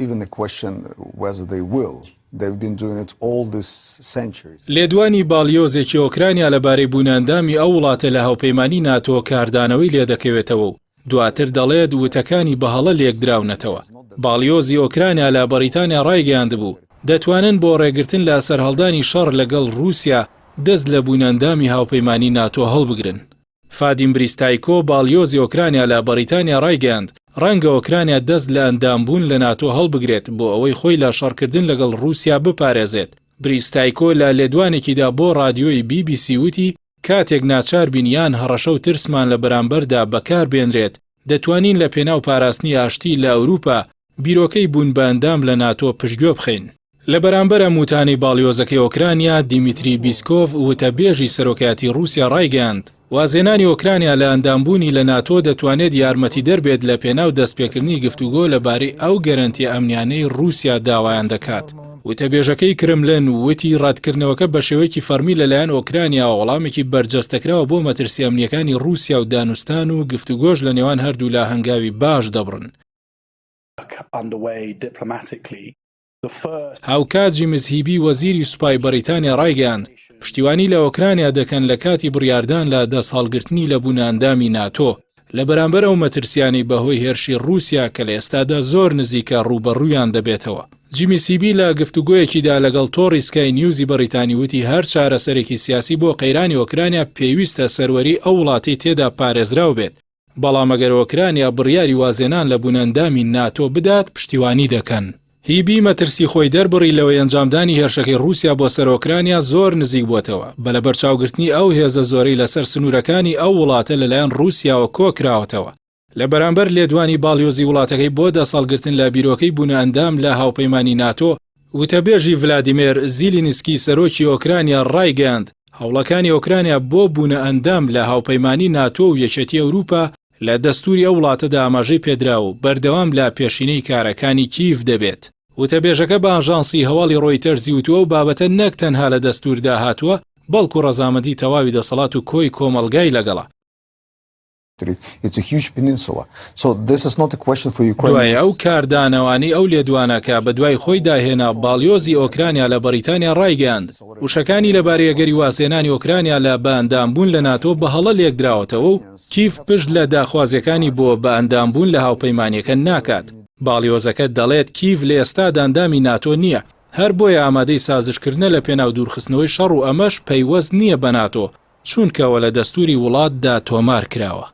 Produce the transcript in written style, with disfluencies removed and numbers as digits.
even a question whether they will. They've been doing it all these centuries. لێدوانی باڵیۆزێکی ئۆکرانیا لەبارەی بووناندامی ئەو وڵاتە لە هاوپەیمانی ناتۆ کاردانەوەی لێ دەکەوێتەوە و دواتر دەڵێت وتەکانی بەهەڵە لێکدراونەتەوە. باڵیۆزی ئۆکرانیا لە بەریتانیا ڕایگەیاندبوو دەتوانن بۆ ڕێگرتن لە سەرهەڵدانی شەڕ لەگەڵ رووسیا دەست لە بووناندامی هاوپەیمانی ناتۆ هەڵبگرن. فادیم بریستایکۆ باڵیۆزی ئۆکرانیا لە بەریتانیا ڕایگەیاند ڕەنگە ئۆکرانیا دەست لە ئەندامبوون لە ناتۆ هەڵبگرێت بۆ ئەوەی خۆی لە شەڕکردن لەگەڵ رووسیا بپارێزێت. بریستایکۆ لە لێدوانێکیدا بۆ رادیۆی BBC وتی کاتێک ناچار بینیان هەڕەشە و ترسمان لە بەرامبەردا بەکار بێنرێت دەتوانین لە پێناو پاراستنی ئاشتی لە ئەوروپا بیرۆکەی بوون بە ئەندام لە ناتۆ پشتگوێ بخەین. لە بەرامبەر ئەموتانی باڵیۆزەکەی ئۆکرانیا دیمیتری بیسکۆڤ وتەبێژی سەرۆکایەتی رووسیا ڕایگەیاند وازێنانی ئۆکرانیا لە ئەندامبوونی لە ناتۆ دەتوانێت یارمەتی دەربێت لە پێناو دەستپێکردنی گفتوگۆ لەبارەی ئەو گەرەنتیە ئەمنیانەی رووسیا داوایان دەکات. وتەبێژەکەی کرملن وتی ڕاتکردنەوەکە بە شێوەیەکی فەرمی لەلایەن ئۆکرانیا وەڵامێکی بەرجەستەکراوە بۆ مەترسی ئەمنیەکانی رووسیا و دانوستان و گفتوگۆش لە نێوان هەردوو لا هەنگاوی باش دەبڕن. هاوکات جیمز هیبی وەزیری سوپای بەریتانیا ڕایگەیاند پشتیوانی لە ئۆکرانیا دەکەن لە کاتی بڕیاردان لە دەسهەڵگرتنی لە بووناندامی ناتۆ لە بەرامبەر ئەو مەترسیانی بەهۆی هێرشی رووسیا کە لە ئێستادا زۆر نزیکە ڕوبەڕوویان دەبێتەوە. جیمز هیبی لە گفتوگۆیەکیدا لەگەڵ تۆڕی سکای نیوزی بەریتانی وتی هەر چارەسەرێکی سیاسی بۆ قەیرانی ئۆکرانیا پێویستە سەروەری ئەو وڵاتی تێدا پارێزراو بێت بەڵام ئەگەر ئۆکرانیا بڕیاری وازێنان لە بووناندامی ناتۆ بدات پشتیوانی دەکەن. هیبی مەترسی خۆی دەربڕی لەوەی ئەنجامدانی هێرشەکەی رووسیا بۆ سەر ئۆکرانیا زۆر نزیک بووتەوە بە لە بەرچاوگرتنی ئەو هێزە زۆرەی لەسەر سنوورەکانی ئەو وڵاتە لەلایەن رووسیاوە کۆکراوەتەوە. لە بەرامبەر لێدوانی باڵیۆزی وڵاتەکەی بۆ دەسەڵگرتن لە بیرۆکەی بوونەئەندام لە هاوپەیمانی ناتۆ وتەبێژی ڤلادیمیر زیلینسکی سەرۆکی ئۆکرانیا ڕایگەیاند هەوڵەکانی ئۆکرانیا بۆ بوونەئەندام لە هاوپەیمانی ناتۆ و یەکێتی ئەوروپا لە دەستوری ئەو وڵاتەدا ئاماژەی پێدراوە و بەردەوام لە پێشینەی کارەکانی کیڤ دەبێت. وتەبێژەکە بە ئاژانسی هەواڵی ڕۆیتەرزی وتووە و بابەتە نەک تەنها لە دەستوردا هاتووە بەڵکو ڕەزامەندی تەواوی دەسەڵات و کۆی کۆمەڵگای لەگەڵا. It's a huge peninsula. So this is not a question for Ukraine. دوای ئەو کاردانەوانی ئەو لێدوانەکە بە دوای خۆی داهێنا باڵیۆزی ئۆکرانیا لە بەریتانیا ڕایگەیاند وشەکانی لەبارەی ئەگەری واسێنانی ئۆکرانیا لە بە ئەندامبوون لە ناتۆ بەهەڵە لێکدراوەتەوە و کیف پشت لە داخوازیەکانی بۆ بە ئەندامبوون لە هاوپەیمانیەکە ناکات. باڵیۆزەکە دەڵێت کیف لە ئێستادا ئەندامی ناتۆ نییە هەر بۆیە ئامادەی سازشکردنە لە پێناو دوورخستنەوەی شەڕ و ئەمەش پەیوەست نییە بە ناتۆ چونکەوە لە دەستوری وڵاتدا تۆمار کراوە.